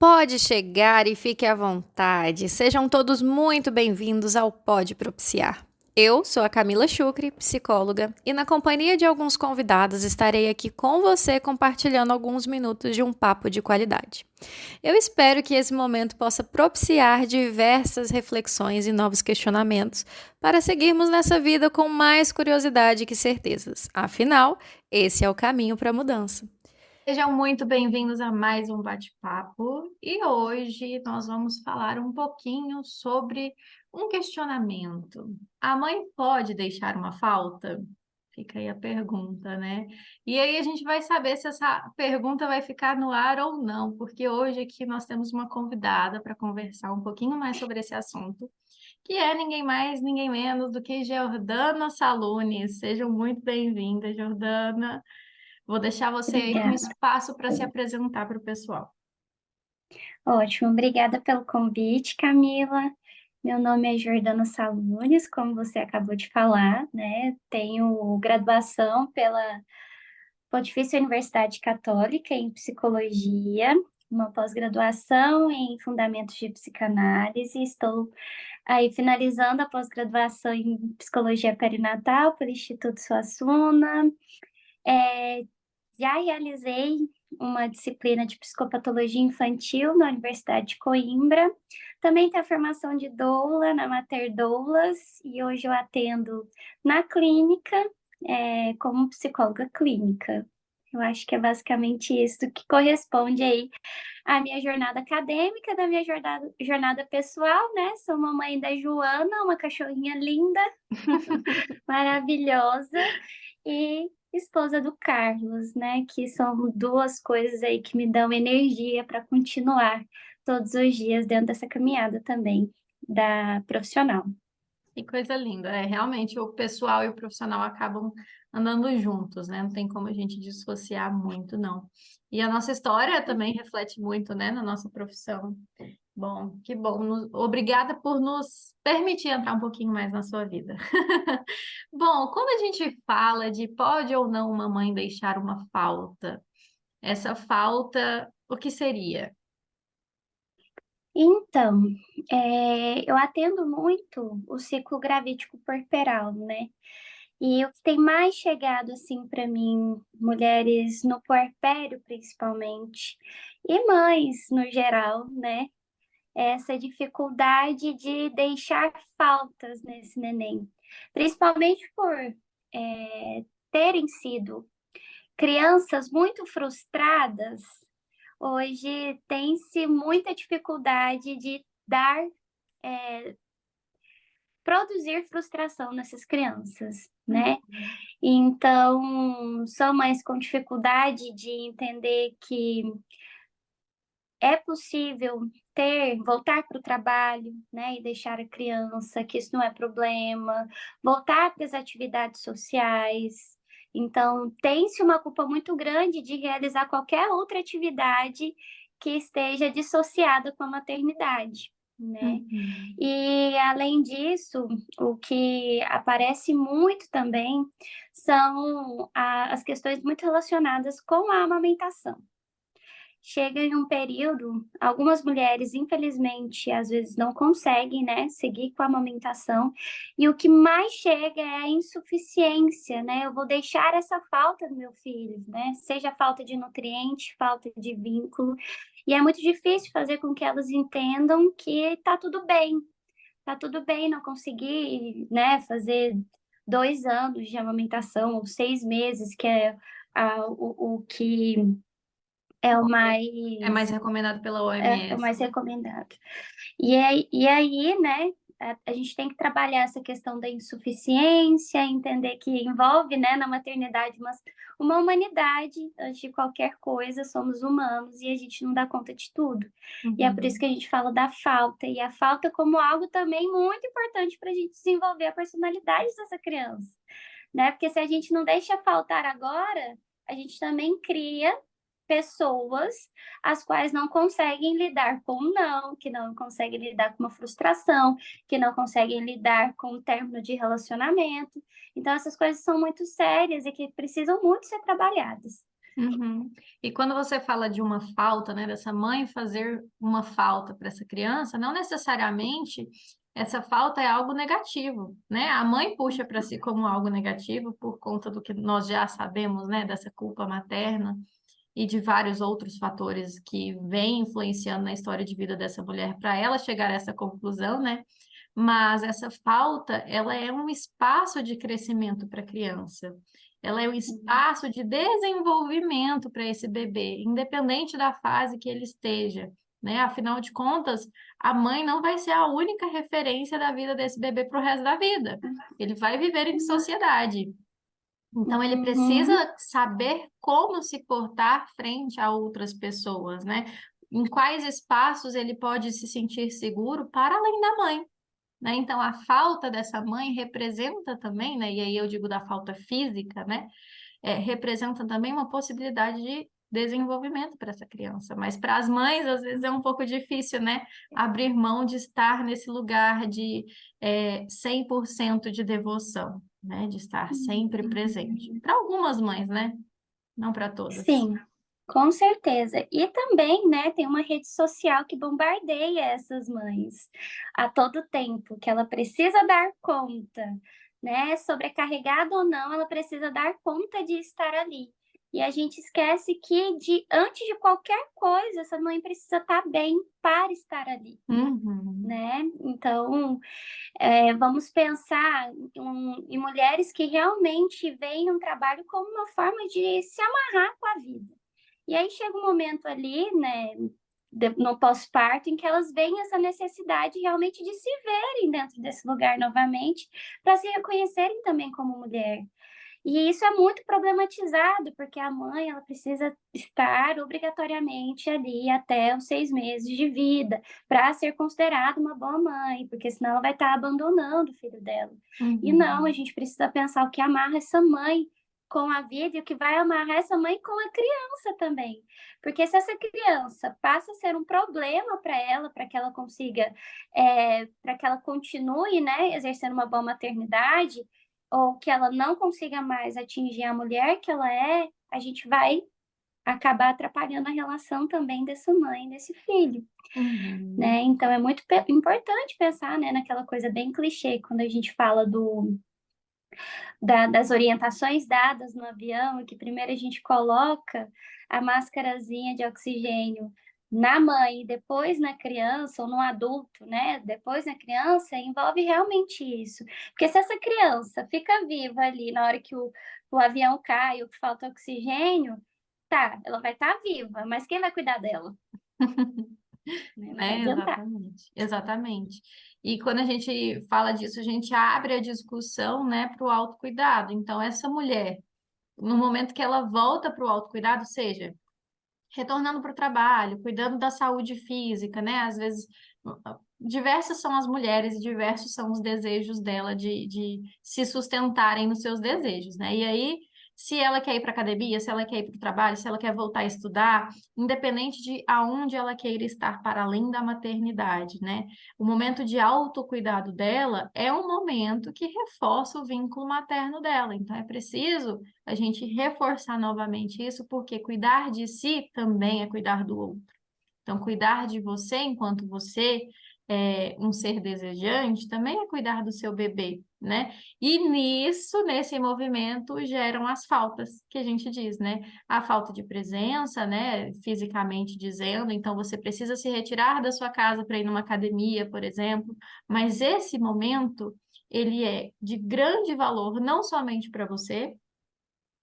Pode chegar e fique à vontade. Sejam todos muito bem-vindos ao Pode Propiciar. Eu sou a Camila Chucre, psicóloga, e na companhia de alguns convidados estarei aqui com você compartilhando alguns minutos de um papo de qualidade. Eu espero que esse momento possa propiciar diversas reflexões e novos questionamentos para seguirmos nessa vida com mais curiosidade que certezas. Afinal, esse é o caminho para a mudança. Sejam muito bem-vindos a mais um bate-papo e hoje nós vamos falar um pouquinho sobre um questionamento. A mãe pode deixar uma falta? Fica aí a pergunta, né? E aí a gente vai saber se essa pergunta vai ficar no ar ou não, porque hoje aqui nós temos uma convidada para conversar um pouquinho mais sobre esse assunto, que é ninguém mais, ninguém menos do que Jordana Saluni. Sejam muito bem-vindas, Jordana. Vou deixar você aí com Obrigada. espaço para se apresentar para o pessoal. Ótimo, obrigada pelo convite, Camila. Meu nome é Jordana Salunes, como você acabou de falar, né? Tenho graduação pela Pontifícia Universidade Católica em Psicologia, uma pós-graduação em Fundamentos de Psicanálise. Estou aí finalizando a pós-graduação em Psicologia Perinatal pelo Instituto Suassuna. É, Já realizei uma disciplina de psicopatologia infantil na Universidade de Coimbra. Também tenho a formação de doula na Mater Doulas e hoje eu atendo na clínica, como psicóloga clínica. Eu acho que é basicamente isso que corresponde aí à minha jornada acadêmica, da minha jornada pessoal, né? Sou mamãe da Joana, uma cachorrinha linda, maravilhosa, e esposa do Carlos, né? Que são duas coisas aí que me dão energia para continuar todos os dias dentro dessa caminhada também da profissional. Que coisa linda. É, realmente o pessoal e o profissional acabam andando juntos, né? Não tem como a gente dissociar muito, não. E a nossa história também reflete muito, né, na nossa profissão. Bom, que bom. Obrigada por nos permitir entrar um pouquinho mais na sua vida. Bom, quando a gente fala de pode ou não uma mãe deixar uma falta, essa falta, o que seria? Então, eu atendo muito o ciclo gravídico puerperal, né? E o que tem mais chegado assim para mim, mulheres no puerpério principalmente, e mães no geral, né? Essa dificuldade de deixar faltas nesse neném, principalmente por terem sido crianças muito frustradas. Hoje tem-se muita dificuldade de produzir frustração nessas crianças, né? Então, são mães com dificuldade de entender que é possível voltar para o trabalho, né, e deixar a criança, que isso não é problema, voltar para as atividades sociais. Então, tem-se uma culpa muito grande de realizar qualquer outra atividade que esteja dissociada com a maternidade, né? Uhum. E, além disso, o que aparece muito também são as questões muito relacionadas com a amamentação. Chega em um período, algumas mulheres, infelizmente, às vezes não conseguem, né, seguir com a amamentação, e o que mais chega é a insuficiência, né? Eu vou deixar essa falta do meu filho, né? Seja falta de nutriente, falta de vínculo, e é muito difícil fazer com que elas entendam que tá tudo bem não conseguir, né, fazer 2 anos de amamentação, ou 6 meses, que é o que é o É mais mais recomendado pela é o OMS. mais recomendado. E aí, né, a gente tem que trabalhar essa questão da insuficiência, entender que envolve, né, na maternidade uma humanidade, antes de qualquer coisa, somos humanos e a gente não dá conta de tudo. E é por isso Uhum. que a gente fala da falta, e a falta como algo também muito importante para a gente desenvolver a personalidade dessa criança, né? Porque se a gente não deixa faltar agora, a gente também cria pessoas as quais não conseguem lidar com o não, que não conseguem lidar com uma frustração, que não conseguem lidar com o término de relacionamento. Então, essas coisas são muito sérias e que precisam muito ser trabalhadas. Uhum. E quando você fala de uma falta, né, dessa mãe fazer uma falta para essa criança, não necessariamente essa falta é algo negativo, né? A mãe puxa para si como algo negativo por conta do que nós já sabemos, né, dessa culpa materna e de vários outros fatores que vêm influenciando na história de vida dessa mulher para ela chegar a essa conclusão, né? Mas essa falta, ela é um espaço de crescimento para a criança. Ela é um espaço de desenvolvimento para esse bebê, independente da fase que ele esteja, né? Afinal de contas, a mãe não vai ser a única referência da vida desse bebê para o resto da vida. Ele vai viver em sociedade. Então, ele precisa Uhum. saber como se portar frente a outras pessoas, né? Em quais espaços ele pode se sentir seguro para além da mãe, né? Então, a falta dessa mãe representa também, né? E aí eu digo da falta física, né? Representa também uma possibilidade de desenvolvimento para essa criança. Mas para as mães, às vezes, é um pouco difícil, né? Abrir mão de estar nesse lugar de 100% de devoção, né? De estar sempre presente. Para algumas mães, né? Não para todas. Sim, com certeza. E também, né, tem uma rede social que bombardeia essas mães a todo tempo, que ela precisa dar conta, né? Sobrecarregada ou não, ela precisa dar conta de estar ali. E a gente esquece que antes de qualquer coisa, essa mãe precisa estar bem para estar ali, Uhum. né? Então, vamos pensar em mulheres que realmente veem um trabalho como uma forma de se amarrar com a vida. E aí chega um momento ali, né, no pós-parto, em que elas veem essa necessidade realmente de se verem dentro desse lugar novamente, para se reconhecerem também como mulher. E isso é muito problematizado, porque a mãe ela precisa estar obrigatoriamente ali até os 6 meses de vida, para ser considerada uma boa mãe, porque senão ela vai estar abandonando o filho dela. E não, a Uhum. gente precisa pensar o que amarra essa mãe com a vida e o que vai amarrar essa mãe com a criança também. Porque se essa criança passa a ser um problema para ela, para que ela consiga, para que ela continue, né, exercendo uma boa maternidade, ou que ela não consiga mais atingir a mulher que ela é, a gente vai acabar atrapalhando a relação também dessa mãe, desse filho, Uhum. né? Então é muito importante pensar, né, naquela coisa bem clichê quando a gente fala das orientações dadas no avião, e que primeiro a gente coloca a máscarazinha de oxigênio na mãe e depois na criança ou no adulto, né? Depois na criança, envolve realmente isso. Porque se essa criança fica viva ali na hora que o avião cai ou que falta oxigênio, tá, ela vai estar viva, mas quem vai cuidar dela? Né? Não vai Né? adiantar. Exatamente, exatamente. E quando a gente fala disso, a gente abre a discussão, né, para o autocuidado. Então, essa mulher, no momento que ela volta para o autocuidado, seja retornando para o trabalho, cuidando da saúde física, né? Às vezes, diversas são as mulheres e diversos são os desejos dela de se sustentarem nos seus desejos, né? E aí, se ela quer ir para academia, se ela quer ir para o trabalho, se ela quer voltar a estudar, independente de aonde ela queira estar para além da maternidade, né? O momento de autocuidado dela é um momento que reforça o vínculo materno dela. Então, é preciso a gente reforçar novamente isso, porque cuidar de si também é cuidar do outro. Então, cuidar de você enquanto você é um ser desejante também é cuidar do seu bebê, né? E nisso, nesse movimento, geram as faltas que a gente diz, né? A falta de presença, né? Fisicamente dizendo, então você precisa se retirar da sua casa para ir numa academia, por exemplo, mas esse momento, ele é de grande valor, não somente para você,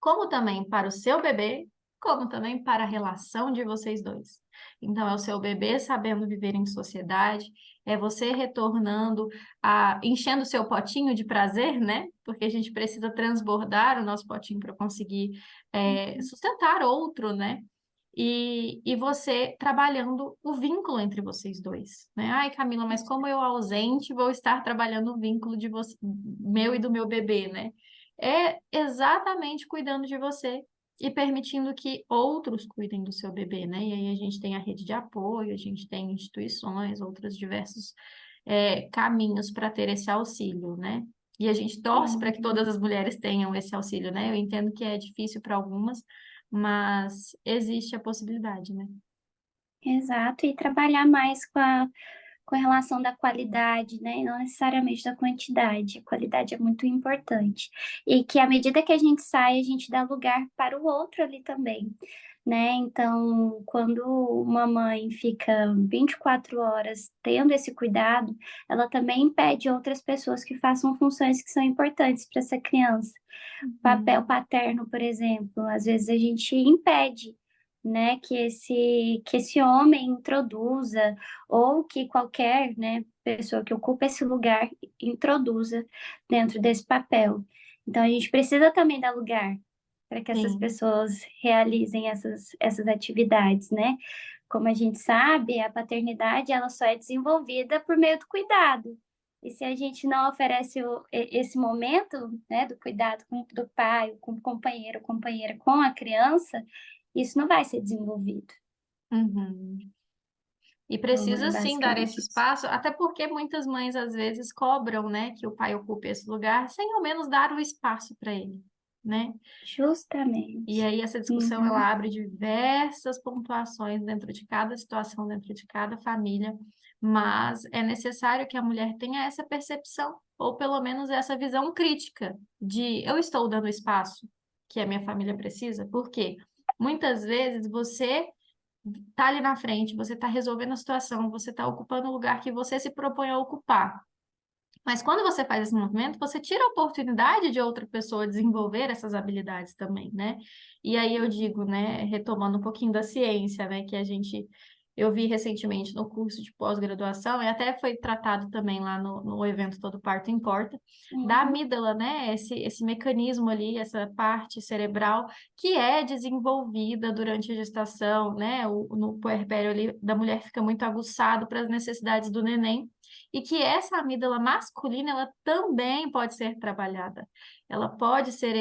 como também para o seu bebê, como também para a relação de vocês dois. Então, é o seu bebê sabendo viver em sociedade, é você retornando, enchendo o seu potinho de prazer, né? Porque a gente precisa transbordar o nosso potinho para conseguir sustentar outro, né? E você trabalhando o vínculo entre vocês dois, né? Ai, Camila, mas como eu ausente vou estar trabalhando o vínculo de você, meu e do meu bebê, né? É exatamente cuidando de você e permitindo que outros cuidem do seu bebê, né? E aí a gente tem a rede de apoio, a gente tem instituições, outros diversos caminhos para ter esse auxílio, né? E a gente torce para que todas Uhum. as mulheres tenham esse auxílio, né? Eu entendo que é difícil para algumas, mas existe a possibilidade, né? Exato, e trabalhar mais com a relação da qualidade, né? E não necessariamente da quantidade. A qualidade é muito importante. E que à medida que a gente sai, a gente dá lugar para o outro ali também, né? Então, quando uma mãe fica 24 horas tendo esse cuidado, ela também impede outras pessoas que façam funções que são importantes para essa criança. Papel Uhum. paterno, por exemplo, às vezes a gente impede, né, que esse homem introduza ou que qualquer, né, pessoa que ocupa esse lugar introduza dentro desse papel. Então a gente precisa também dar lugar para que essas Sim. pessoas realizem essas atividades, né? Como a gente sabe, a paternidade ela só é desenvolvida por meio do cuidado. E se a gente não oferece esse momento, né, do cuidado do pai, com o companheiro, companheira com a criança, isso não vai ser desenvolvido. Uhum. E Então, é precisa sim dar esse basicamente isso. espaço, até porque muitas mães às vezes cobram, né, que o pai ocupe esse lugar, sem ao menos dar o espaço para ele, né? E Justamente. aí essa discussão Uhum. ela abre diversas pontuações dentro de cada situação, dentro de cada família, mas é necessário que a mulher tenha essa percepção, ou pelo menos essa visão crítica de eu estou dando espaço que a minha família precisa, porque muitas vezes você tá ali na frente, você tá resolvendo a situação, você tá ocupando o lugar que você se propõe a ocupar. Mas quando você faz esse movimento, você tira a oportunidade de outra pessoa desenvolver essas habilidades também, né? E aí eu digo, né, retomando um pouquinho da ciência, né, que eu vi recentemente no curso de pós-graduação, e até foi tratado também lá no evento Todo Parto Importa, da Uhum. amígdala, né, esse mecanismo ali, essa parte cerebral que é desenvolvida durante a gestação, né, no puerpério ali da mulher fica muito aguçado para as necessidades do neném, e que essa amígdala masculina ela também pode ser trabalhada. Ela pode ser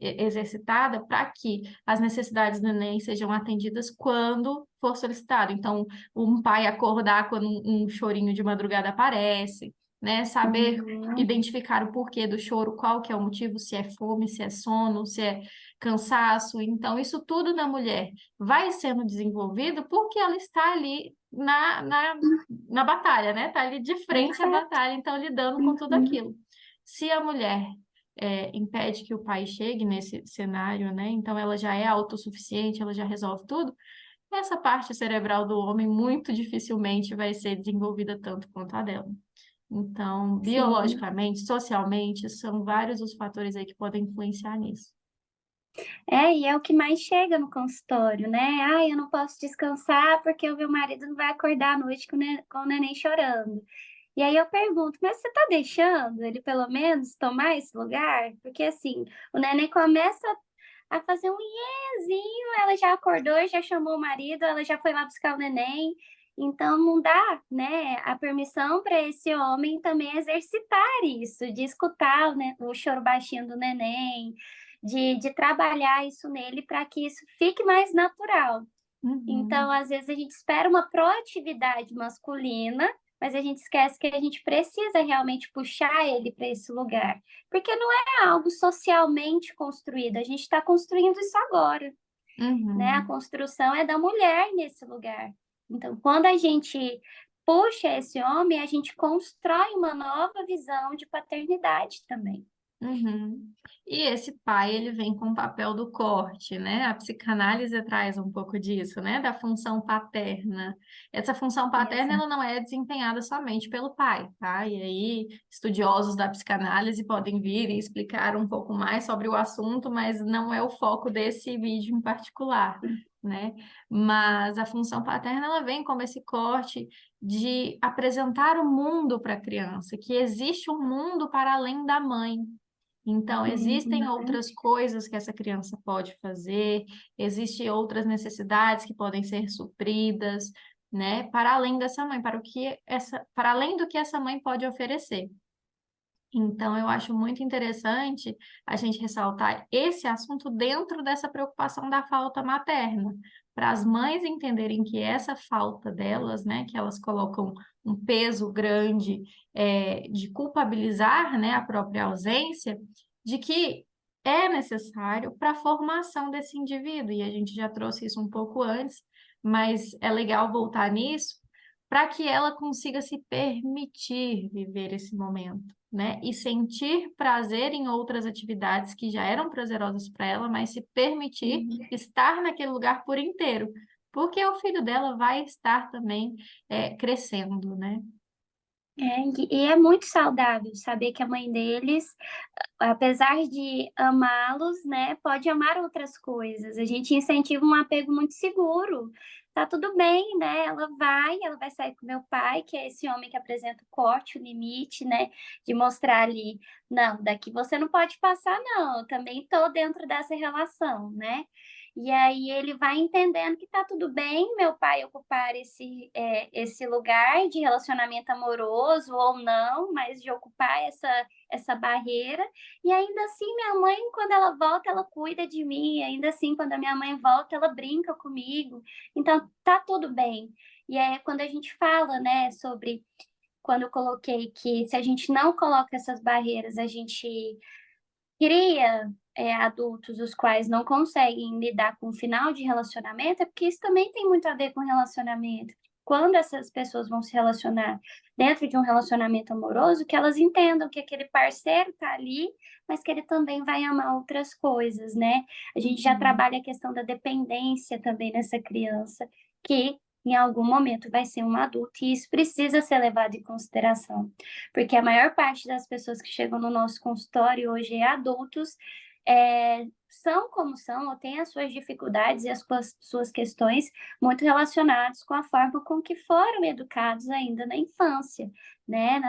exercitada para que as necessidades do neném sejam atendidas quando for solicitado. Então, um pai acordar quando um chorinho de madrugada aparece, né? Saber Uhum. identificar o porquê do choro, qual que é o motivo, se é fome, se é sono, se é cansaço. Então, isso tudo na mulher vai sendo desenvolvido porque ela está ali na batalha, né? Tá ali de frente à Exato. batalha, então lidando com tudo Uhum. aquilo. Se a mulher impede que o pai chegue nesse cenário, né? Então ela já é autossuficiente, ela já resolve tudo. Essa parte cerebral do homem muito dificilmente vai ser desenvolvida tanto quanto a dela. Então, Sim. biologicamente, socialmente, são vários os fatores aí que podem influenciar nisso. É, e é o que mais chega no consultório, né? Ah, eu não posso descansar porque o meu marido não vai acordar à noite com o neném chorando. E aí eu pergunto, mas você tá deixando ele pelo menos tomar esse lugar? Porque assim, o neném começa a fazer um iezinho, ela já acordou, já chamou o marido, ela já foi lá buscar o neném. Então não dá, né, a permissão para esse homem também exercitar isso, de escutar o choro baixinho do neném, de trabalhar isso nele para que isso fique mais natural. Então, Uhum, às vezes, a gente espera uma proatividade masculina, mas a gente esquece que a gente precisa realmente puxar ele para esse lugar, porque não é algo socialmente construído, a gente está construindo isso agora, né? A uhum. construção é da mulher nesse lugar. Então, quando a gente puxa esse homem, a gente constrói uma nova visão de paternidade também. Uhum. E esse pai, ele vem com o papel do corte, né? A psicanálise traz um pouco disso, né? Da função paterna. Essa função paterna, ela Exato. não é desempenhada somente pelo pai, tá? E aí, estudiosos da psicanálise podem vir e explicar um pouco mais sobre o assunto, mas não é o foco desse vídeo em particular, né? Mas a função paterna, ela vem como esse corte de apresentar o mundo para a criança, que existe um mundo para além da mãe. Então, existem Uhum. outras coisas que essa criança pode fazer, existem outras necessidades que podem ser supridas, né, para além dessa mãe, para além do que essa mãe pode oferecer. Então, eu acho muito interessante a gente ressaltar esse assunto dentro dessa preocupação da falta materna, para as mães entenderem que essa falta delas, né, que elas colocam um peso grande de culpabilizar, né, a própria ausência, de que é necessário para a formação desse indivíduo, e a gente já trouxe isso um pouco antes, mas é legal voltar nisso, para que ela consiga se permitir viver esse momento, né? E sentir prazer em outras atividades que já eram prazerosas para ela, mas se permitir Uhum. estar naquele lugar por inteiro, porque o filho dela vai estar também crescendo, né? E é muito saudável saber que a mãe deles, apesar de amá-los, né, pode amar outras coisas. A gente incentiva um apego muito seguro. Tá tudo bem, né? Ela vai sair com meu pai, que é esse homem que apresenta o corte, o limite, né, de mostrar ali, não, daqui você não pode passar, não. Eu também tô dentro dessa relação, né? E aí ele vai entendendo que tá tudo bem meu pai ocupar esse lugar de relacionamento amoroso ou não, mas de ocupar essa barreira. E ainda assim, minha mãe, quando ela volta, ela cuida de mim. Ainda assim, quando a minha mãe volta, ela brinca comigo. Então, tá tudo bem. E é quando a gente fala, né, sobre quando eu coloquei que se a gente não coloca essas barreiras, a gente cria adultos os quais não conseguem lidar com o final de relacionamento, é porque isso também tem muito a ver com relacionamento. Quando essas pessoas vão se relacionar dentro de um relacionamento amoroso, que elas entendam que aquele parceiro está ali, mas que ele também vai amar outras coisas, né? A gente já Uhum. trabalha a questão da dependência também nessa criança, que em algum momento vai ser um adulto, e isso precisa ser levado em consideração, porque a maior parte das pessoas que chegam no nosso consultório hoje é adultos, são como são, ou têm as suas dificuldades e as suas questões muito relacionadas com a forma com que foram educados ainda na infância, né?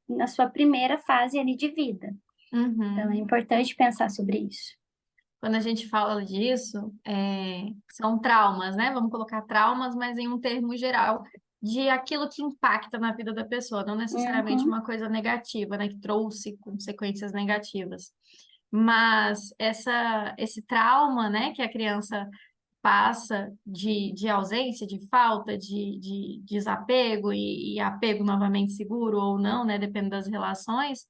Na sua primeira fase ali de vida. Então, é Uhum. importante pensar sobre isso. Quando a gente fala disso, são traumas, né? Vamos colocar traumas, mas em um termo geral, de aquilo que impacta na vida da pessoa, não necessariamente Uhum. uma coisa negativa, né? Que trouxe consequências negativas. Mas esse trauma, né, que a criança passa de ausência, de falta, de desapego e apego novamente seguro ou não, né, dependendo das relações,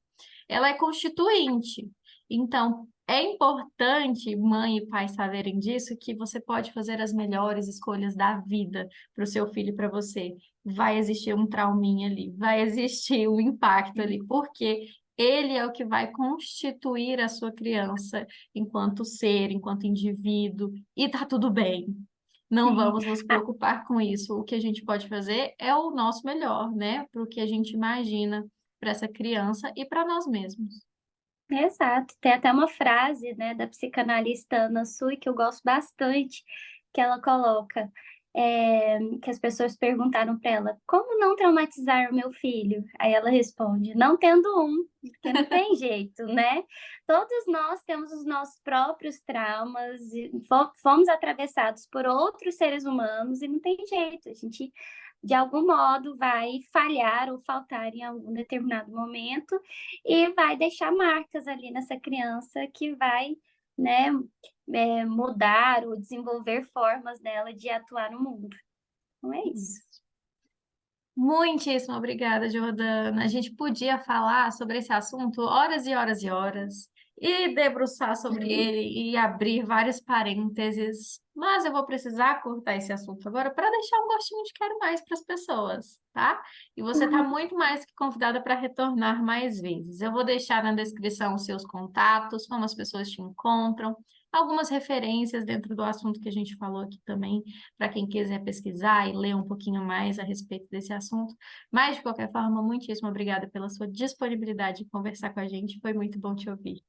ela é constituinte. Então, é importante mãe e pai saberem disso, que você pode fazer as melhores escolhas da vida para o seu filho e para você. Vai existir um trauminha ali, vai existir um impacto ali, porque ele é o que vai constituir a sua criança enquanto ser, enquanto indivíduo, e tá tudo bem. Não vamos nos Ah, preocupar com isso. O que a gente pode fazer é o nosso melhor, né? Para o que a gente imagina para essa criança e para nós mesmos. exato. Tem até uma frase, né, da psicanalista Ana Sui que eu gosto bastante, que ela coloca, que as pessoas perguntaram para ela, como não traumatizar o meu filho? Aí ela responde, não tendo um, porque não tem jeito, né? Todos nós temos os nossos próprios traumas, e fomos atravessados por outros seres humanos e não tem jeito, a gente de algum modo vai falhar ou faltar em algum determinado momento e vai deixar marcas ali nessa criança que vai, né, mudar ou desenvolver formas dela de atuar no mundo. Não é isso. Muitíssimo obrigada, Jordana. A gente podia falar sobre esse assunto horas e horas e horas, e debruçar sobre Uhum. ele e abrir vários parênteses, mas eu vou precisar cortar esse assunto agora para deixar um gostinho de quero mais para as pessoas, tá? E você está Uhum. muito mais que convidada para retornar mais vezes. Eu vou deixar na descrição os seus contatos, como as pessoas te encontram, algumas referências dentro do assunto que a gente falou aqui também para quem quiser pesquisar e ler um pouquinho mais a respeito desse assunto. Mas, de qualquer forma, muitíssimo obrigada pela sua disponibilidade de conversar com a gente. Foi muito bom te ouvir.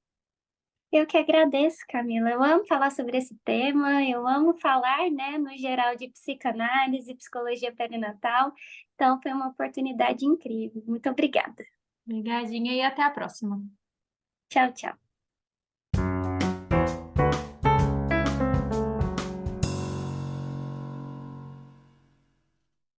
Eu que agradeço, Camila. Eu amo falar sobre esse tema, eu amo falar, né, no geral, de psicanálise, psicologia perinatal. Então, foi uma oportunidade incrível. Muito obrigada. Obrigadinha e até a próxima. Tchau, tchau.